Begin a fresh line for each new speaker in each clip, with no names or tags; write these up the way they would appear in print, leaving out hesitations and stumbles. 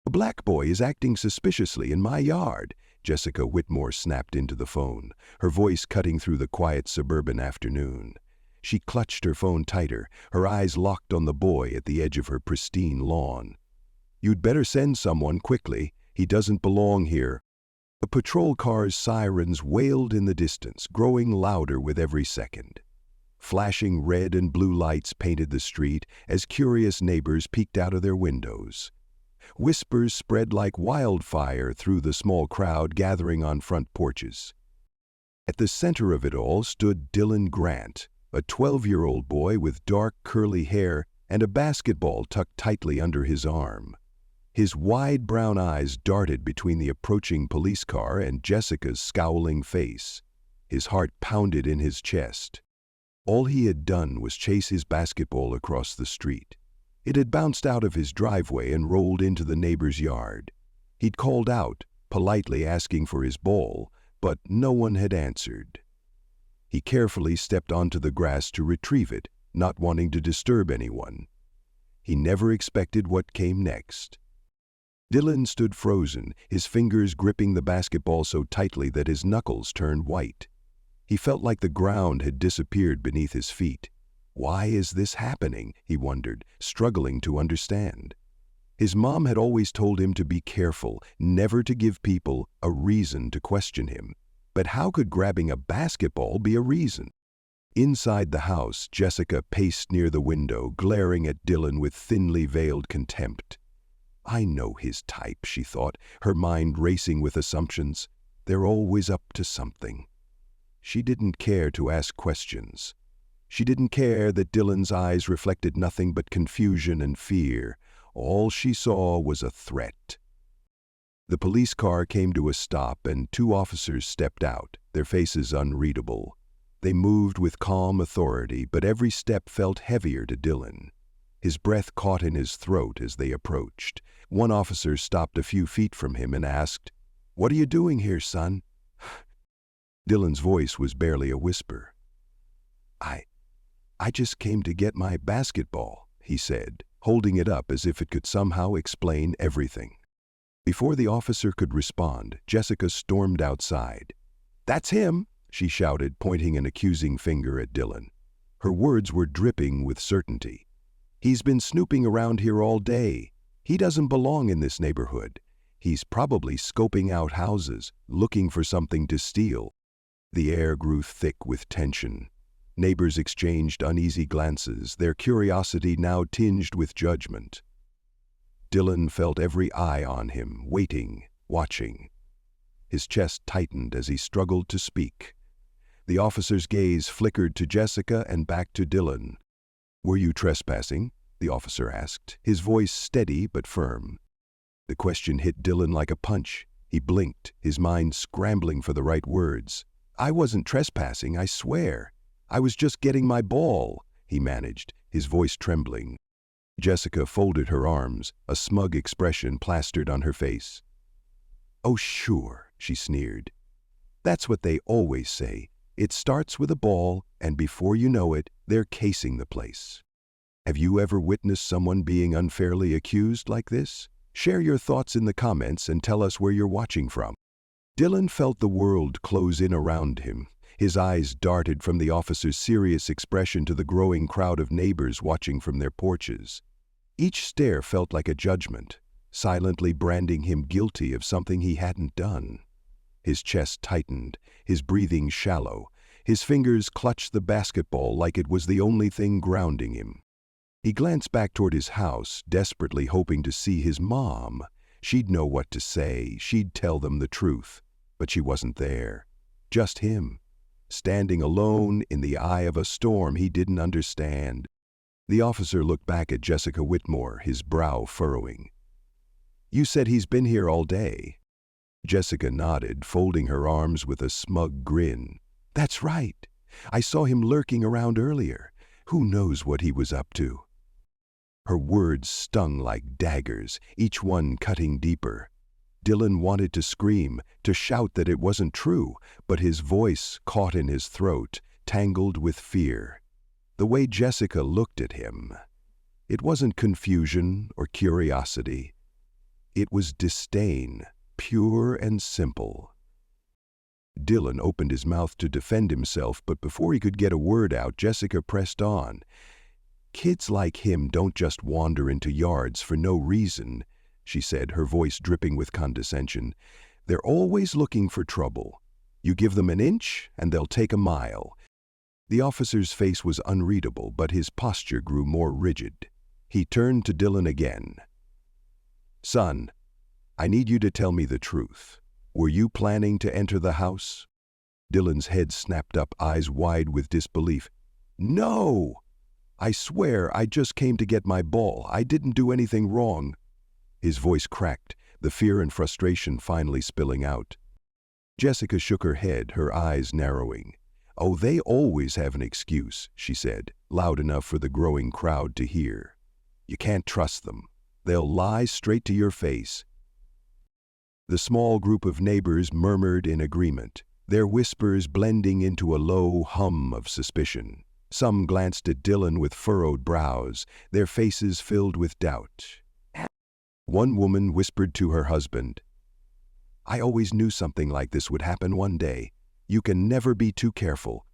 "A black boy is acting suspiciously in my yard," Jessica Whitmore snapped into the phone, her voice cutting through the quiet suburban afternoon. She clutched her phone tighter, her eyes locked on the boy at the edge of her pristine lawn. "You'd better send someone quickly. He doesn't belong here." A patrol car's sirens wailed in the distance, growing louder with every second. Flashing red and blue lights painted the street as curious neighbors peeked out of their windows. Whispers spread like wildfire through the small crowd gathering on front porches. At the center of it all stood Dylan Grant, a 12-year-old boy with dark curly hair and a basketball tucked tightly under his arm. His wide brown eyes darted between the approaching police car and Jessica's scowling face. His heart pounded in his chest. All he had done was chase his basketball across the street. It had bounced out of his driveway and rolled into the neighbor's yard. He'd called out, politely asking for his ball, but no one had answered. He carefully stepped onto the grass to retrieve it, not wanting to disturb anyone. He never expected what came next. Dylan stood frozen, his fingers gripping the basketball so tightly that his knuckles turned white. He felt like the ground had disappeared beneath his feet. Why is this happening? He wondered, struggling to understand. His mom had always told him to be careful, never to give people a reason to question him. But how could grabbing a basketball be a reason? Inside the house, Jessica paced near the window, glaring at Dylan with thinly veiled contempt. "I know his type," she thought, her mind racing with assumptions. "They're always up to something." She didn't care to ask questions. She didn't care that Dylan's eyes reflected nothing but confusion and fear. All she saw was a threat. The police car came to a stop and 2 officers stepped out, their faces unreadable. They moved with calm authority, but every step felt heavier to Dylan. His breath caught in his throat as they approached. One officer stopped a few feet from him and asked, "What are you doing here, son?" Dylan's voice was barely a whisper. I just came to get my basketball," he said, holding it up as if it could somehow explain everything. Before the officer could respond, Jessica stormed outside. "That's him!" she shouted, pointing an accusing finger at Dylan. Her words were dripping with certainty. "He's been snooping around here all day. He doesn't belong in this neighborhood. He's probably scoping out houses, looking for something to steal." The air grew thick with tension. Neighbors exchanged uneasy glances, their curiosity now tinged with judgment. Dylan felt every eye on him, waiting, watching. His chest tightened as he struggled to speak. The officer's gaze flickered to Jessica and back to Dylan. "Were you trespassing?" the officer asked, his voice steady but firm. The question hit Dylan like a punch. He blinked, his mind scrambling for the right words. "I wasn't trespassing, I swear. I was just getting my ball," he managed, his voice trembling. Jessica folded her arms, a smug expression plastered on her face. "Oh, sure," she sneered. "That's what they always say. It starts with a ball, and before you know it, they're casing the place." Have you ever witnessed someone being unfairly accused like this? Share your thoughts in the comments and tell us where you're watching from. Dylan felt the world close in around him. His eyes darted from the officer's serious expression to the growing crowd of neighbors watching from their porches. Each stare felt like a judgment, silently branding him guilty of something he hadn't done. His chest tightened, his breathing shallow. His fingers clutched the basketball like it was the only thing grounding him. He glanced back toward his house, desperately hoping to see his mom. She'd know what to say, she'd tell them the truth. But she wasn't there. Just him, standing alone in the eye of a storm he didn't understand. The officer looked back at Jessica Whitmore, his brow furrowing. "You said he's been here all day." Jessica nodded, folding her arms with a smug grin. "That's right. I saw him lurking around earlier. Who knows what he was up to?" Her words stung like daggers, each one cutting deeper. Dylan wanted to scream, to shout that it wasn't true, but his voice, caught in his throat, tangled with fear. The way Jessica looked at him, it wasn't confusion or curiosity. It was disdain, pure and simple. Dylan opened his mouth to defend himself, but before he could get a word out, Jessica pressed on. "Kids like him don't just wander into yards for no reason," she said, her voice dripping with condescension. "They're always looking for trouble. You give them an inch, and they'll take a mile." The officer's face was unreadable, but his posture grew more rigid. He turned to Dylan again. "Son, I need you to tell me the truth. Were you planning to enter the house?" Dylan's head snapped up, eyes wide with disbelief. "No! I swear I just came to get my ball. I didn't do anything wrong." His voice cracked, the fear and frustration finally spilling out. Jessica shook her head, her eyes narrowing. "Oh, they always have an excuse," she said, loud enough for the growing crowd to hear. "You can't trust them. They'll lie straight to your face." The small group of neighbors murmured in agreement, their whispers blending into a low hum of suspicion. Some glanced at Dylan with furrowed brows, their faces filled with doubt. One woman whispered to her husband, "I always knew something like this would happen one day. You can never be too careful."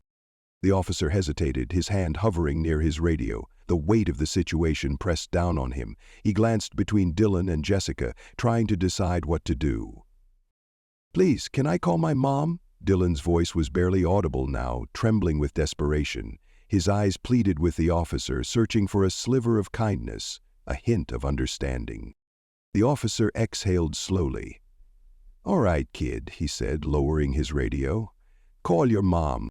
The officer hesitated, his hand hovering near his radio. The weight of the situation pressed down on him. He glanced between Dylan and Jessica, trying to decide what to do. "Please, can I call my mom?" Dylan's voice was barely audible now, trembling with desperation. His eyes pleaded with the officer, searching for a sliver of kindness, a hint of understanding. The officer exhaled slowly. "All right, kid," he said, lowering his radio. "Call your mom."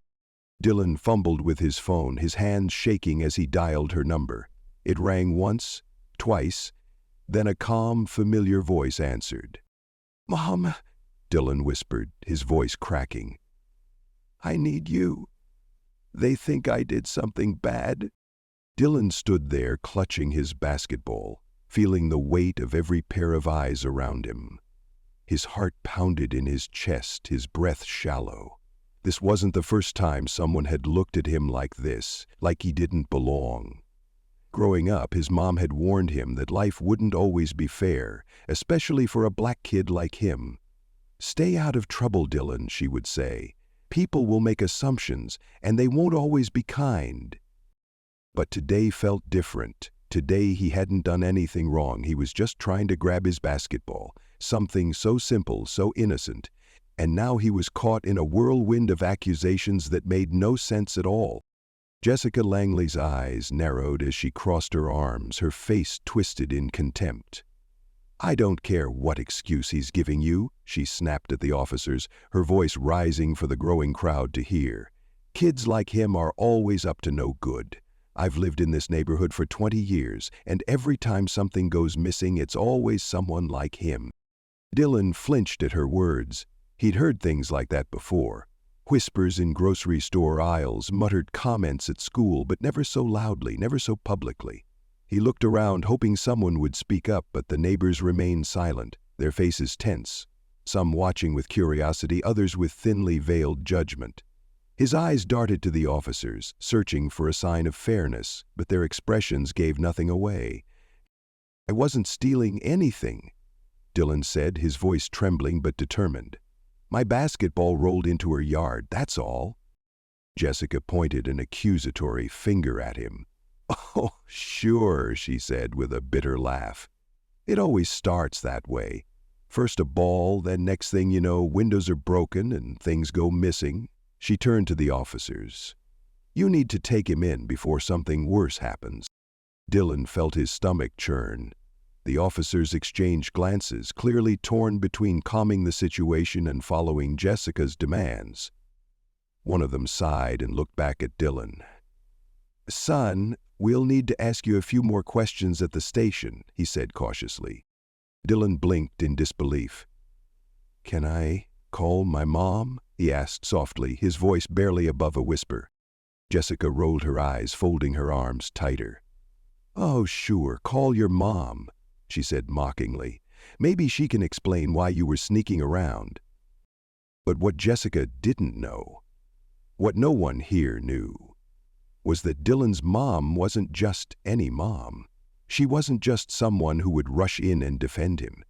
Dylan fumbled with his phone, his hands shaking as he dialed her number. It rang once, twice, then a calm, familiar voice answered. "Mom," Dylan whispered, his voice cracking. "I need you. They think I did something bad." Dylan stood there, clutching his basketball, feeling the weight of every pair of eyes around him. His heart pounded in his chest, his breath shallow. This wasn't the first time someone had looked at him like this, like he didn't belong. Growing up, his mom had warned him that life wouldn't always be fair, especially for a black kid like him. "Stay out of trouble, Dylan," she would say. "People will make assumptions, and they won't always be kind." But today felt different. Today he hadn't done anything wrong. He was just trying to grab his basketball, something so simple, so innocent. And now he was caught in a whirlwind of accusations that made no sense at all. Jessica Langley's eyes narrowed as she crossed her arms, her face twisted in contempt. "I don't care what excuse he's giving you," she snapped at the officers, her voice rising for the growing crowd to hear. "Kids like him are always up to no good. I've lived in this neighborhood for 20 years, and every time something goes missing, it's always someone like him." Dylan flinched at her words. He'd heard things like that before. Whispers in grocery store aisles, muttered comments at school, but never so loudly, never so publicly. He looked around, hoping someone would speak up, but the neighbors remained silent, their faces tense, some watching with curiosity, others with thinly veiled judgment. His eyes darted to the officers, searching for a sign of fairness, but their expressions gave nothing away. "I wasn't stealing anything," Dylan said, his voice trembling but determined. "My basketball rolled into her yard, that's all." Jessica pointed an accusatory finger at him. "Oh, sure," she said with a bitter laugh. "It always starts that way. First a ball, then next thing you know, windows are broken and things go missing." She turned to the officers. "You need to take him in before something worse happens." Dylan felt his stomach churn. The officers exchanged glances, clearly torn between calming the situation and following Jessica's demands. One of them sighed and looked back at Dylan. "Son, we'll need to ask you a few more questions at the station," he said cautiously. Dylan blinked in disbelief. "Can I call my mom?" he asked softly, his voice barely above a whisper. Jessica rolled her eyes, folding her arms tighter. "Oh, sure, call your mom," she said mockingly. "Maybe she can explain why you were sneaking around." But what Jessica didn't know, what no one here knew, was that Dylan's mom wasn't just any mom. She wasn't just someone who would rush in and defend him.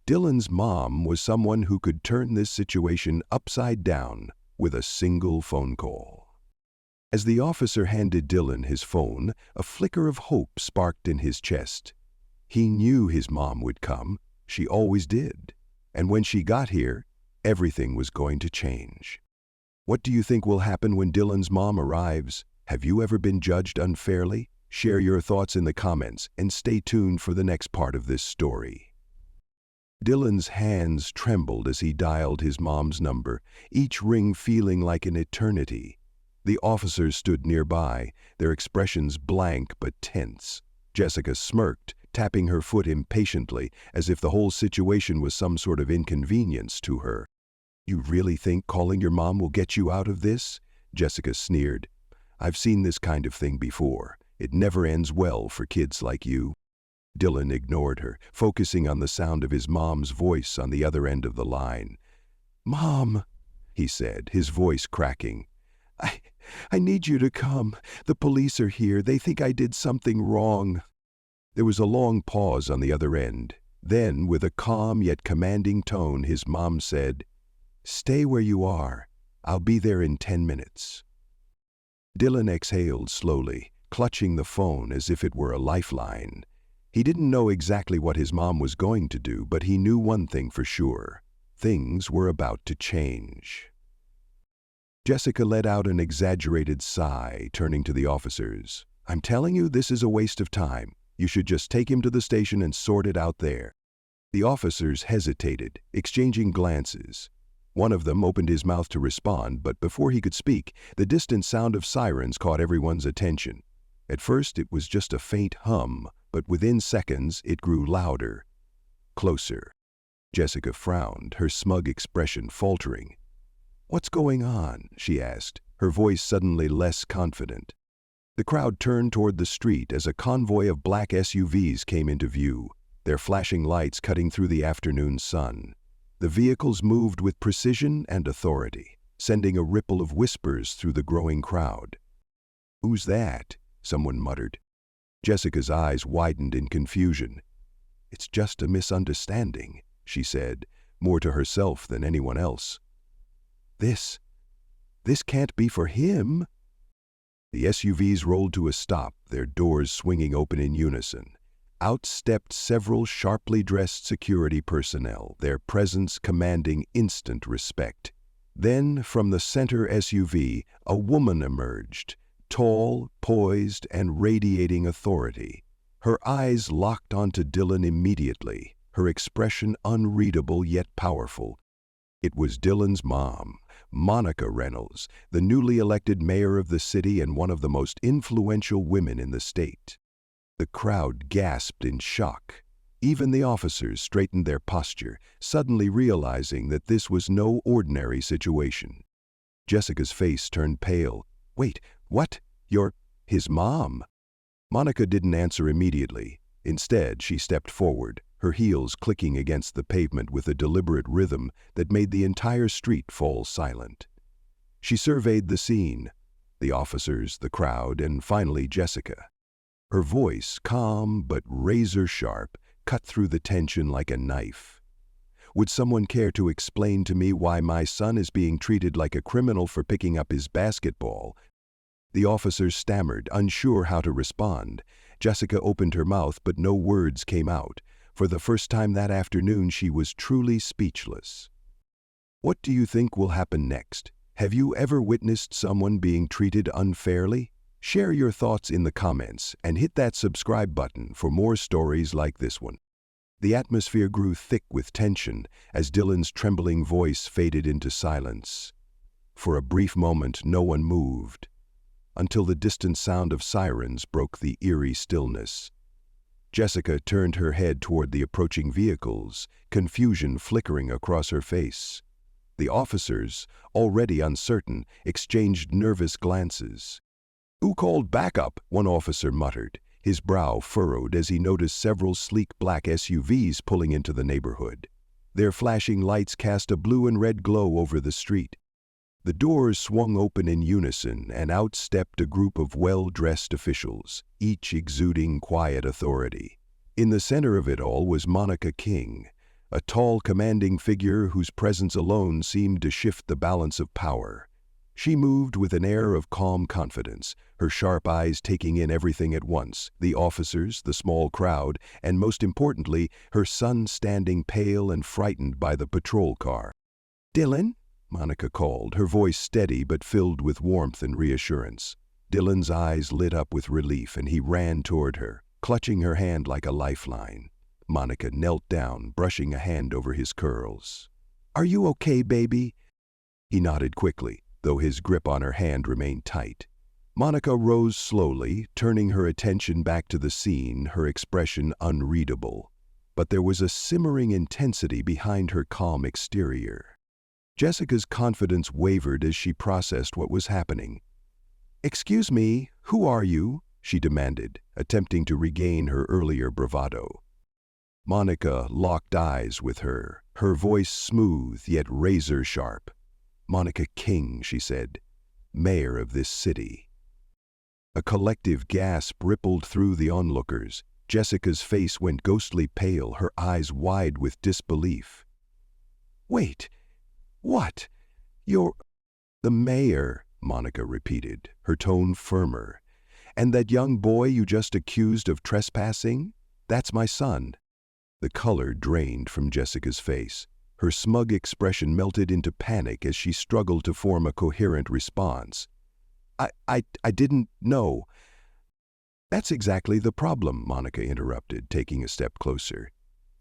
Dylan's mom was someone who could turn this situation upside down with a single phone call. As the officer handed Dylan his phone, a flicker of hope sparked in his chest. He knew his mom would come. She always did. And when she got here, everything was going to change. What do you think will happen when Dylan's mom arrives? Have you ever been judged unfairly? Share your thoughts in the comments and stay tuned for the next part of this story. Dylan's hands trembled as he dialed his mom's number, each ring feeling like an eternity. The officers stood nearby, their expressions blank but tense. Jessica smirked, tapping her foot impatiently, as if the whole situation was some sort of inconvenience to her. "You really think calling your mom will get you out of this?" Jessica sneered. "I've seen this kind of thing before. It never ends well for kids like you." Dylan ignored her, focusing on the sound of his mom's voice on the other end of the line. "Mom," he said, his voice cracking. I need you to come. The police are here. They think I did something wrong." There was a long pause on the other end. Then, with a calm yet commanding tone, his mom said, "Stay where you are. I'll be there in 10 minutes. Dylan exhaled slowly, clutching the phone as if it were a lifeline. He didn't know exactly what his mom was going to do, but he knew one thing for sure. Things were about to change. Jessica let out an exaggerated sigh, turning to the officers. "I'm telling you, this is a waste of time. You should just take him to the station and sort it out there." The officers hesitated, exchanging glances. One of them opened his mouth to respond, but before he could speak, the distant sound of sirens caught everyone's attention. At first, it was just a faint hum, but within seconds, it grew louder. Closer. Jessica frowned, her smug expression faltering. "What's going on?" she asked, her voice suddenly less confident. The crowd turned toward the street as a convoy of black SUVs came into view, their flashing lights cutting through the afternoon sun. The vehicles moved with precision and authority, sending a ripple of whispers through the growing crowd. "Who's that?" someone muttered. Jessica's eyes widened in confusion. "It's just a misunderstanding," she said, more to herself than anyone else. This can't be for him." The SUVs rolled to a stop, their doors swinging open in unison. Out stepped several sharply dressed security personnel, their presence commanding instant respect. Then, from the center SUV, a woman emerged, tall, poised, and radiating authority. Her eyes locked onto Dylan immediately, her expression unreadable yet powerful. It was Dylan's mom, Monica Reynolds, the newly elected mayor of the city and one of the most influential women in the state. The crowd gasped in shock. Even the officers straightened their posture, suddenly realizing that this was no ordinary situation. Jessica's face turned pale. "Wait, what? You're his mom?" Monica didn't answer immediately. Instead, she stepped forward, her heels clicking against the pavement with a deliberate rhythm that made the entire street fall silent. She surveyed the scene, the officers, the crowd, and finally Jessica. Her voice, calm but razor-sharp, cut through the tension like a knife. "Would someone care to explain to me why my son is being treated like a criminal for picking up his basketball?" The officers stammered, unsure how to respond. Jessica opened her mouth, but no words came out. For the first time that afternoon, she was truly speechless. What do you think will happen next? Have you ever witnessed someone being treated unfairly? Share your thoughts in the comments and hit that subscribe button for more stories like this one. The atmosphere grew thick with tension as Dylan's trembling voice faded into silence. For a brief moment, no one moved, until the distant sound of sirens broke the eerie stillness. Jessica turned her head toward the approaching vehicles, confusion flickering across her face. The officers, already uncertain, exchanged nervous glances. "Who called backup?" one officer muttered, his brow furrowed as he noticed several sleek black SUVs pulling into the neighborhood. Their flashing lights cast a blue and red glow over the street. The doors swung open in unison, and out stepped a group of well-dressed officials, each exuding quiet authority. In the center of it all was Monica King, a tall, commanding figure whose presence alone seemed to shift the balance of power. She moved with an air of calm confidence, her sharp eyes taking in everything at once, the officers, the small crowd, and most importantly, her son standing pale and frightened by the patrol car. "Dylan?" Monica called, her voice steady but filled with warmth and reassurance. Dylan's eyes lit up with relief and he ran toward her, clutching her hand like a lifeline. Monica knelt down, brushing a hand over his curls. "Are you okay, baby?" He nodded quickly, though his grip on her hand remained tight. Monica rose slowly, turning her attention back to the scene, her expression unreadable. But there was a simmering intensity behind her calm exterior. Jessica's confidence wavered as she processed what was happening. "Excuse me, who are you?" she demanded, attempting to regain her earlier bravado. Monica locked eyes with her, her voice smooth yet razor-sharp. "Monica King," she said, "mayor of this city." A collective gasp rippled through the onlookers. Jessica's face went ghostly pale, her eyes wide with disbelief. "Wait, what? You're—" "The mayor," Monica repeated, her tone firmer. "And that young boy you just accused of trespassing? That's my son." The color drained from Jessica's face. Her smug expression melted into panic as she struggled to form a coherent response. I didn't know." "That's exactly the problem," Monica interrupted, taking a step closer.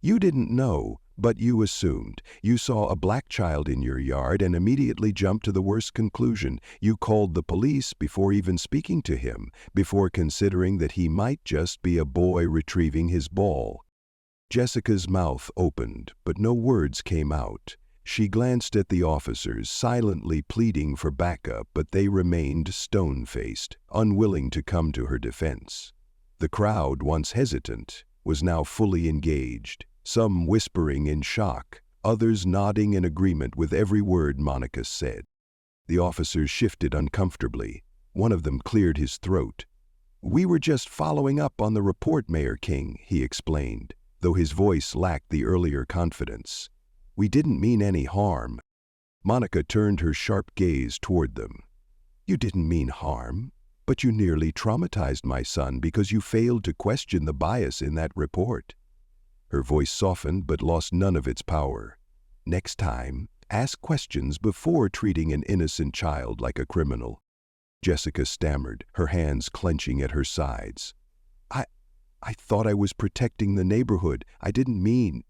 "You didn't know, but you assumed. You saw a black child in your yard and immediately jumped to the worst conclusion. You called the police before even speaking to him, before considering that he might just be a boy retrieving his ball." Jessica's mouth opened, but no words came out. She glanced at the officers, silently pleading for backup, but they remained stone-faced, unwilling to come to her defense. The crowd, once hesitant, was now fully engaged, some whispering in shock, others nodding in agreement with every word Monica said. The officers shifted uncomfortably. One of them cleared his throat. "We were just following up on the report, Mayor King," he explained, though his voice lacked the earlier confidence. "We didn't mean any harm." Monica turned her sharp gaze toward them. "You didn't mean harm, but you nearly traumatized my son because you failed to question the bias in that report." Her voice softened but lost none of its power. "Next time, ask questions before treating an innocent child like a criminal." Jessica stammered, her hands clenching at her sides. I thought I was protecting the neighborhood. I didn't mean—"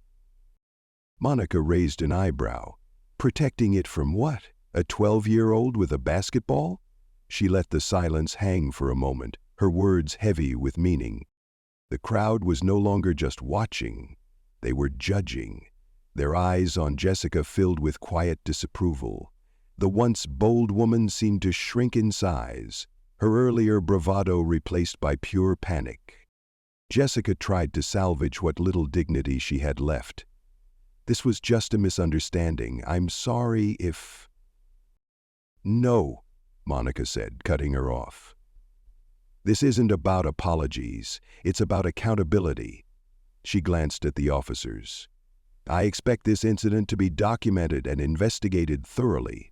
Monica raised an eyebrow. "Protecting it from what? A 12-year-old with a basketball?" She let the silence hang for a moment, her words heavy with meaning. The crowd was no longer just watching. They were judging, their eyes on Jessica filled with quiet disapproval. The once bold woman seemed to shrink in size, her earlier bravado replaced by pure panic. Jessica tried to salvage what little dignity she had left. "This was just a misunderstanding. I'm sorry if—" "No," Monica said, cutting her off. "This isn't about apologies. It's about accountability." She glanced at the officers. "I expect this incident to be documented and investigated thoroughly."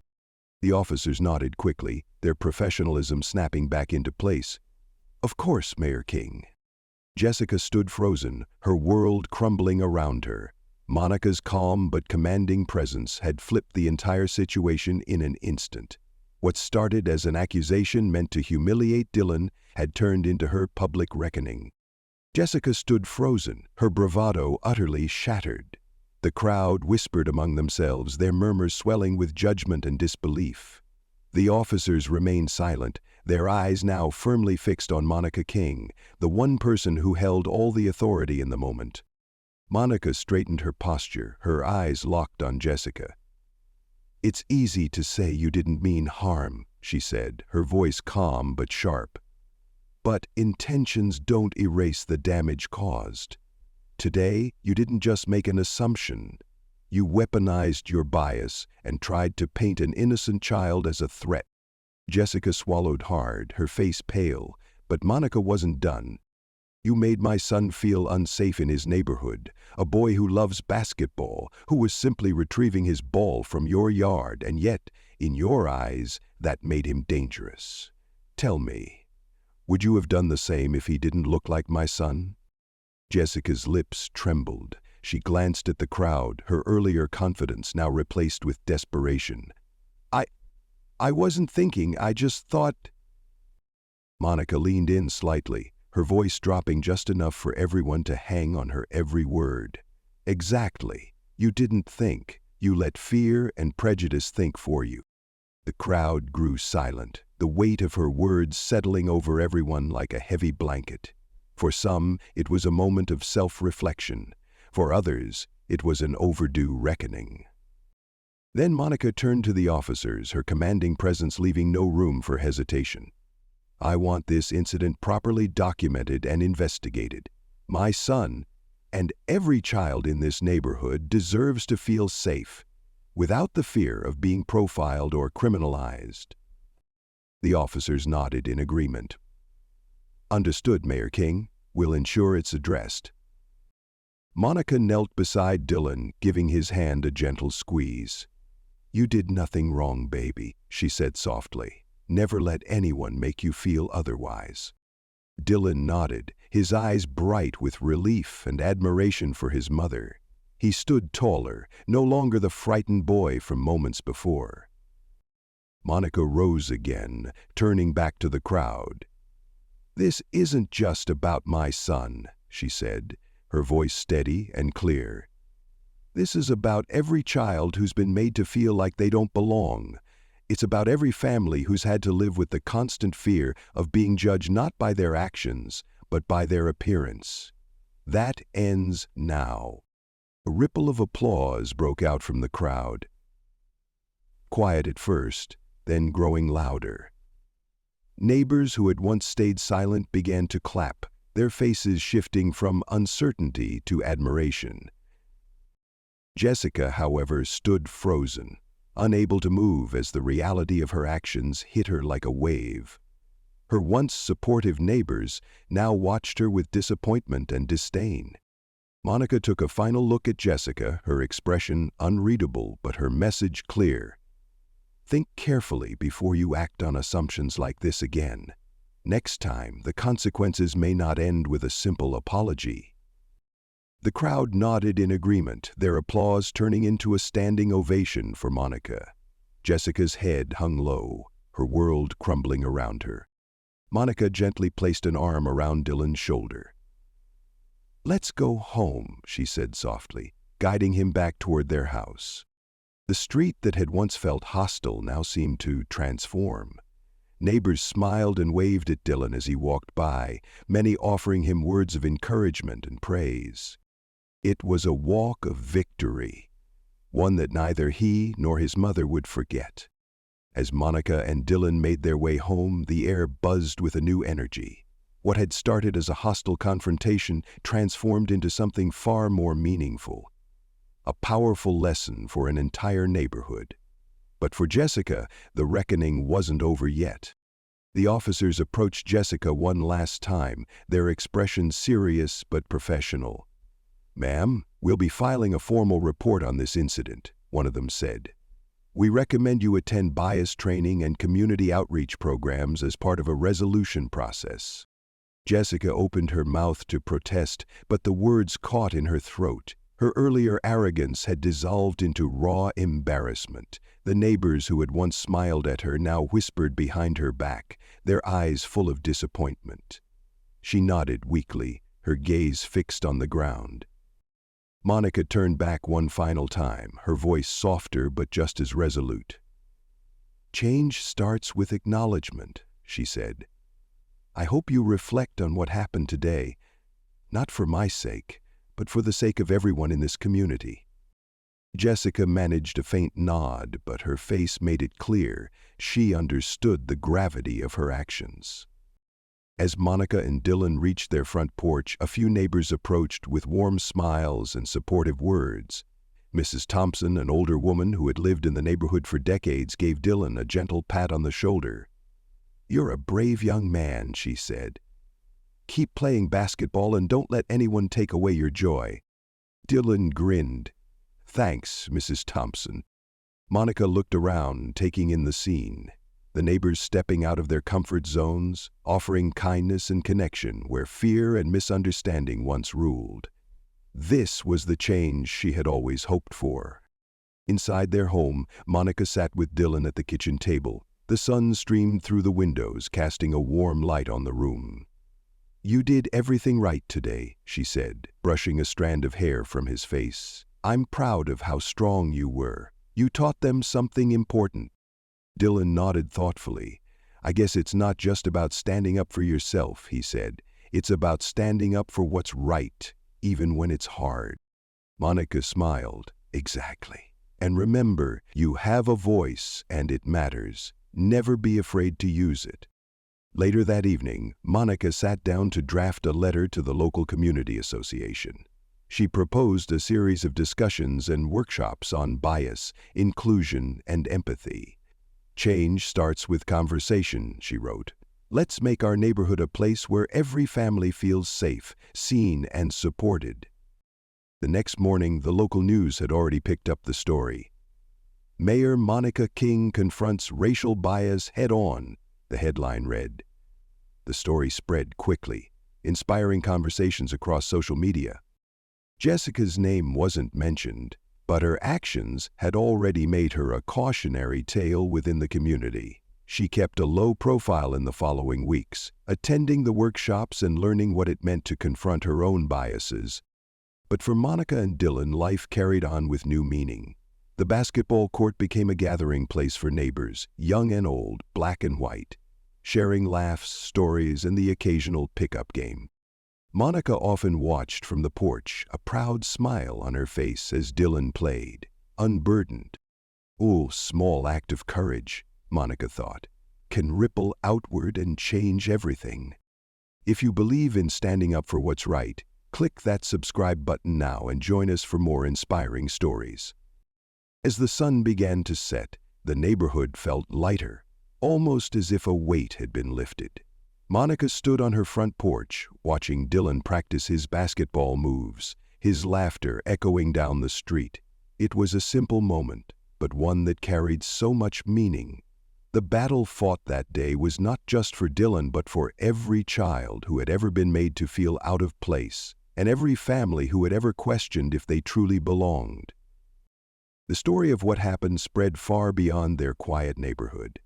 The officers nodded quickly, their professionalism snapping back into place. "Of course, Mayor King." Jessica stood frozen, her world crumbling around her. Monica's calm but commanding presence had flipped the entire situation in an instant. What started as an accusation meant to humiliate Dylan had turned into her public reckoning. Jessica stood frozen, her bravado utterly shattered. The crowd whispered among themselves, their murmurs swelling with judgment and disbelief. The officers remained silent, their eyes now firmly fixed on Monica King, the one person who held all the authority in the moment. Monica straightened her posture, her eyes locked on Jessica. "It's easy to say you didn't mean harm," she said, her voice calm but sharp. "But intentions don't erase the damage caused. Today, you didn't just make an assumption. You weaponized your bias and tried to paint an innocent child as a threat." Jessica swallowed hard, her face pale, but Monica wasn't done. You made my son feel unsafe in his neighborhood, a boy who loves basketball, who was simply retrieving his ball from your yard, and yet, in your eyes, that made him dangerous. Tell me, would you have done the same if he didn't look like my son?" Jessica's lips trembled. She glanced at the crowd, her earlier confidence now replaced with desperation. I wasn't thinking, I just thought—" Monica leaned in slightly, her voice dropping just enough for everyone to hang on her every word. "Exactly. You didn't think. You let fear and prejudice think for you." The crowd grew silent, the weight of her words settling over everyone like a heavy blanket. For some, it was a moment of self-reflection. For others, it was an overdue reckoning. Then Monica turned to the officers, her commanding presence leaving no room for hesitation. "I want this incident properly documented and investigated. My son, and every child in this neighborhood, deserves to feel safe, without the fear of being profiled or criminalized." The officers nodded in agreement. "Understood, Mayor King. We'll ensure it's addressed." Monica knelt beside Dylan, giving his hand a gentle squeeze. "You did nothing wrong, baby," she said softly. "Never let anyone make you feel otherwise." Dylan nodded, his eyes bright with relief and admiration for his mother. He stood taller, no longer the frightened boy from moments before. Monica rose again, turning back to the crowd. "This isn't just about my son," she said, her voice steady and clear. "This is about every child who's been made to feel like they don't belong. It's about every family who's had to live with the constant fear of being judged not by their actions, but by their appearance. That ends now." A ripple of applause broke out from the crowd. Quiet at first, then growing louder. Neighbors who had once stayed silent began to clap, their faces shifting from uncertainty to admiration. Jessica, however, stood frozen, unable to move as the reality of her actions hit her like a wave. Her once supportive neighbors now watched her with disappointment and disdain. Monica took a final look at Jessica, her expression unreadable but her message clear. "Think carefully before you act on assumptions like this again. Next time, the consequences may not end with a simple apology." The crowd nodded in agreement, their applause turning into a standing ovation for Monica. Jessica's head hung low, her world crumbling around her. Monica gently placed an arm around Dylan's shoulder. "Let's go home," she said softly, guiding him back toward their house. The street that had once felt hostile now seemed to transform. Neighbors smiled and waved at Dylan as he walked by, many offering him words of encouragement and praise. It was a walk of victory, one that neither he nor his mother would forget. As Monica and Dylan made their way home, the air buzzed with a new energy. What had started as a hostile confrontation transformed into something far more meaningful. A powerful lesson for an entire neighborhood. But for Jessica, the reckoning wasn't over yet. The officers approached Jessica one last time, their expression serious but professional. "Ma'am, we'll be filing a formal report on this incident," one of them said. "We recommend you attend bias training and community outreach programs as part of a resolution process." Jessica opened her mouth to protest, but the words caught in her throat. Her earlier arrogance had dissolved into raw embarrassment. The neighbors who had once smiled at her now whispered behind her back, their eyes full of disappointment. She nodded weakly, her gaze fixed on the ground. Monica turned back one final time, her voice softer but just as resolute. "Change starts with acknowledgement," she said. "I hope you reflect on what happened today, not for my sake, but for the sake of everyone in this community." Jessica managed a faint nod, but her face made it clear she understood the gravity of her actions. As Monica and Dylan reached their front porch, a few neighbors approached with warm smiles and supportive words. Mrs. Thompson, an older woman who had lived in the neighborhood for decades, gave Dylan a gentle pat on the shoulder. "You're a brave young man," she said. Keep playing basketball and don't let anyone take away your joy. Dylan grinned. Thanks, Mrs. Thompson. Monica looked around, taking in the scene. The neighbors stepping out of their comfort zones, offering kindness and connection where fear and misunderstanding once ruled. This was the change she had always hoped for. Inside their home, Monica sat with Dylan at the kitchen table. The sun streamed through the windows, casting a warm light on the room. You did everything right today, she said, brushing a strand of hair from his face. I'm proud of how strong you were. You taught them something important. Dylan nodded thoughtfully. I guess it's not just about standing up for yourself, he said. It's about standing up for what's right, even when it's hard. Monica smiled. Exactly. And remember, you have a voice and it matters. Never be afraid to use it. Later that evening, Monica sat down to draft a letter to the local community association. She proposed a series of discussions and workshops on bias, inclusion, and empathy. Change starts with conversation, she wrote. Let's make our neighborhood a place where every family feels safe, seen, and supported. The next morning, the local news had already picked up the story. Mayor Monica King confronts racial bias head-on, the headline read. The story spread quickly, inspiring conversations across social media. Jessica's name wasn't mentioned, but her actions had already made her a cautionary tale within the community. She kept a low profile in the following weeks, attending the workshops and learning what it meant to confront her own biases. But for Monica and Dylan, life carried on with new meaning. The basketball court became a gathering place for neighbors, young and old, black and white, sharing laughs, stories, and the occasional pickup game. Monica often watched from the porch, a proud smile on her face as Dylan played, unburdened. Oh, small act of courage, Monica thought, can ripple outward and change everything. If you believe in standing up for what's right, click that subscribe button now and join us for more inspiring stories. As the sun began to set, the neighborhood felt lighter, almost as if a weight had been lifted. Monica stood on her front porch, watching Dylan practice his basketball moves, his laughter echoing down the street. It was a simple moment, but one that carried so much meaning. The battle fought that day was not just for Dylan, but for every child who had ever been made to feel out of place, and every family who had ever questioned if they truly belonged. The story of what happened spread far beyond their quiet neighborhood.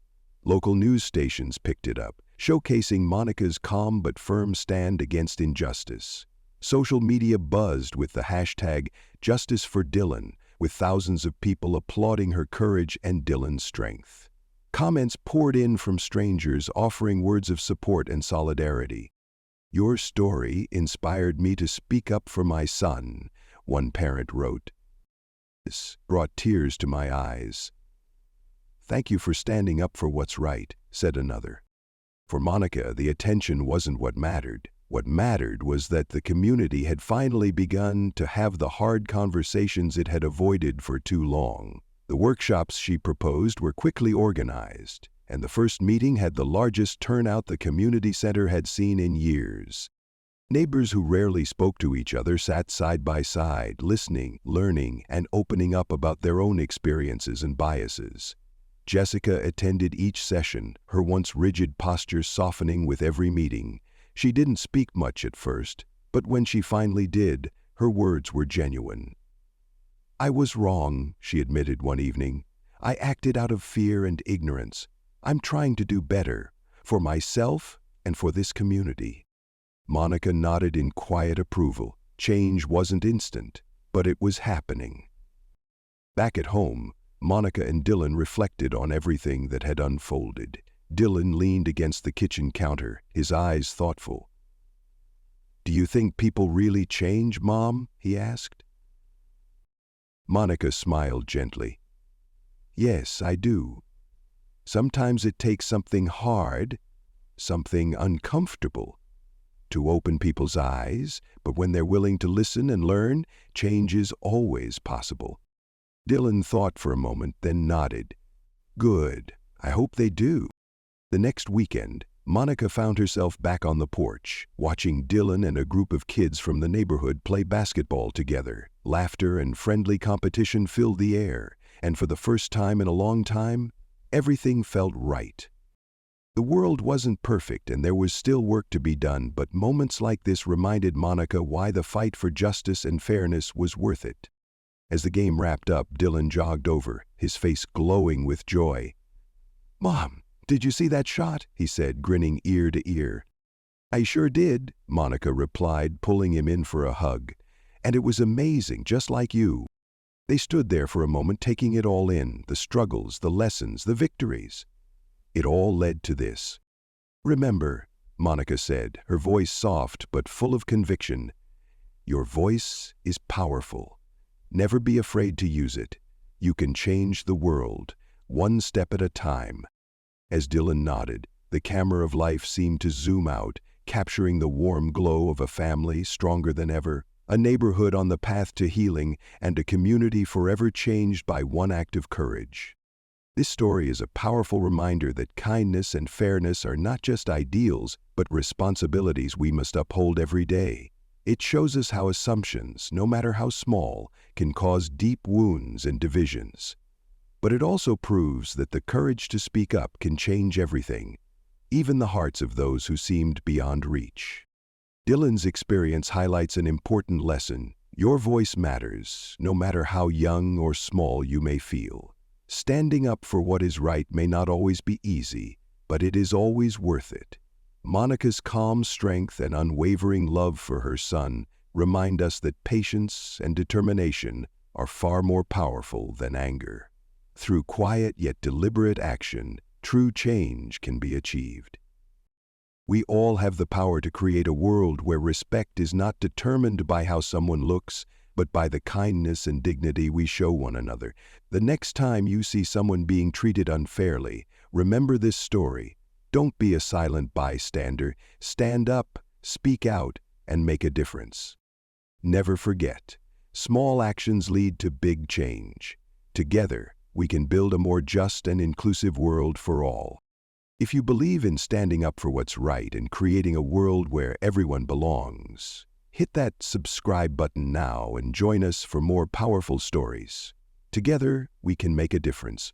Local news stations picked it up, showcasing Monica's calm but firm stand against injustice. Social media buzzed with the hashtag Justice for Dylan, with thousands of people applauding her courage and Dylan's strength. Comments poured in from strangers offering words of support and solidarity. Your story inspired me to speak up for my son, one parent wrote. This brought tears to my eyes. Thank you for standing up for what's right, said another. For Monica, the attention wasn't what mattered. What mattered was that the community had finally begun to have the hard conversations it had avoided for too long. The workshops she proposed were quickly organized, and the first meeting had the largest turnout the community center had seen in years. Neighbors who rarely spoke to each other sat side by side, listening, learning, and opening up about their own experiences and biases. Jessica attended each session, her once rigid posture softening with every meeting. She didn't speak much at first, but when she finally did, her words were genuine. I was wrong, she admitted one evening. I acted out of fear and ignorance. I'm trying to do better, for myself and for this community. Monica nodded in quiet approval. Change wasn't instant, but it was happening. Back at home, Monica and Dylan reflected on everything that had unfolded. Dylan leaned against the kitchen counter, his eyes thoughtful. Do you think people really change, Mom? He asked. Monica smiled gently. Yes, I do. Sometimes it takes something hard, something uncomfortable, to open people's eyes, but when they're willing to listen and learn, change is always possible. Dylan thought for a moment, then nodded. Good. I hope they do. The next weekend, Monica found herself back on the porch, watching Dylan and a group of kids from the neighborhood play basketball together. Laughter and friendly competition filled the air, and for the first time in a long time, everything felt right. The world wasn't perfect and there was still work to be done, but moments like this reminded Monica why the fight for justice and fairness was worth it. As the game wrapped up, Dylan jogged over, his face glowing with joy. "Mom, did you see that shot?" he said, grinning ear to ear. "I sure did," Monica replied, pulling him in for a hug. "And it was amazing, just like you." They stood there for a moment, taking it all in, the struggles, the lessons, the victories. It all led to this. "Remember," Monica said, her voice soft but full of conviction, "your voice is powerful. Never be afraid to use it. You can change the world, one step at a time." As Dylan nodded, the camera of life seemed to zoom out, capturing the warm glow of a family stronger than ever, a neighborhood on the path to healing, and a community forever changed by one act of courage. This story is a powerful reminder that kindness and fairness are not just ideals, but responsibilities we must uphold every day. It shows us how assumptions, no matter how small, can cause deep wounds and divisions. But it also proves that the courage to speak up can change everything, even the hearts of those who seemed beyond reach. Dylan's experience highlights an important lesson. Your voice matters, no matter how young or small you may feel. Standing up for what is right may not always be easy, but it is always worth it. Monica's calm strength and unwavering love for her son remind us that patience and determination are far more powerful than anger. Through quiet yet deliberate action, true change can be achieved. We all have the power to create a world where respect is not determined by how someone looks, but by the kindness and dignity we show one another. The next time you see someone being treated unfairly, remember this story. Don't be a silent bystander. Stand up, speak out, and make a difference. Never forget, small actions lead to big change. Together, we can build a more just and inclusive world for all. If you believe in standing up for what's right and creating a world where everyone belongs, hit that subscribe button now and join us for more powerful stories. Together, we can make a difference.